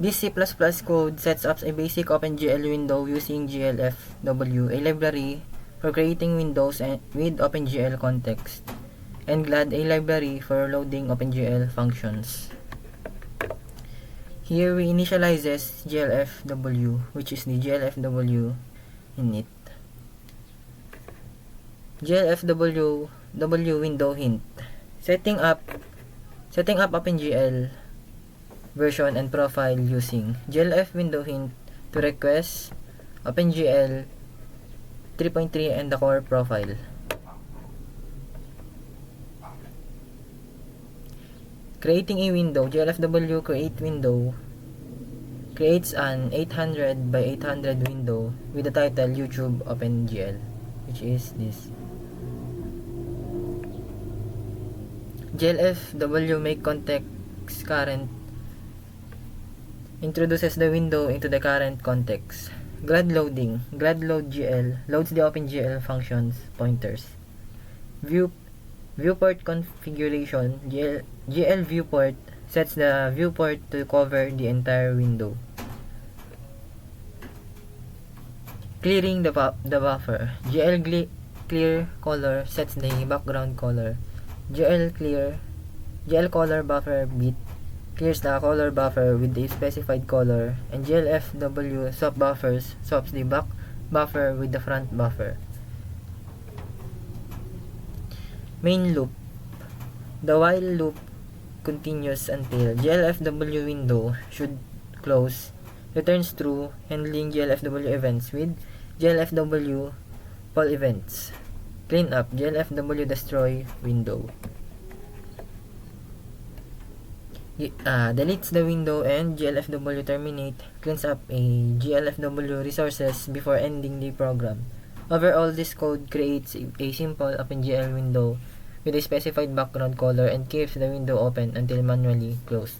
This C++ code sets up a basic OpenGL window using GLFW, a library for creating windows with OpenGL context, and GLAD, a library for loading OpenGL functions. Here we initializes GLFW, which is the GLFW init. GLFW window hint. Setting up OpenGL version and profile using GLF window hint to request OpenGL 3.3 and the core profile. Creating a window. GLFW create window creates an 800 by 800 window with the title YouTube OpenGL, which is this. GLFW make context current introduces the window into the current context. GLAD loading. GLAD load GL loads the OpenGL functions pointers. Viewport configuration. GL viewport sets the viewport to cover the entire window. Clearing the buffer. GL clear color sets the background color. GL color buffer bit clears the color buffer with the specified color, and GLFW swap buffers swaps the back buffer with the front buffer. Main loop. The while loop continues until GLFW window should close, returns true, handling GLFW events with GLFW poll events. Clean up. GLFW destroy window. Deletes the window and GLFW terminate, cleans up a GLFW resources before ending the program. Overall, this code creates a simple OpenGL window with a specified background color and keeps the window open until manually closed.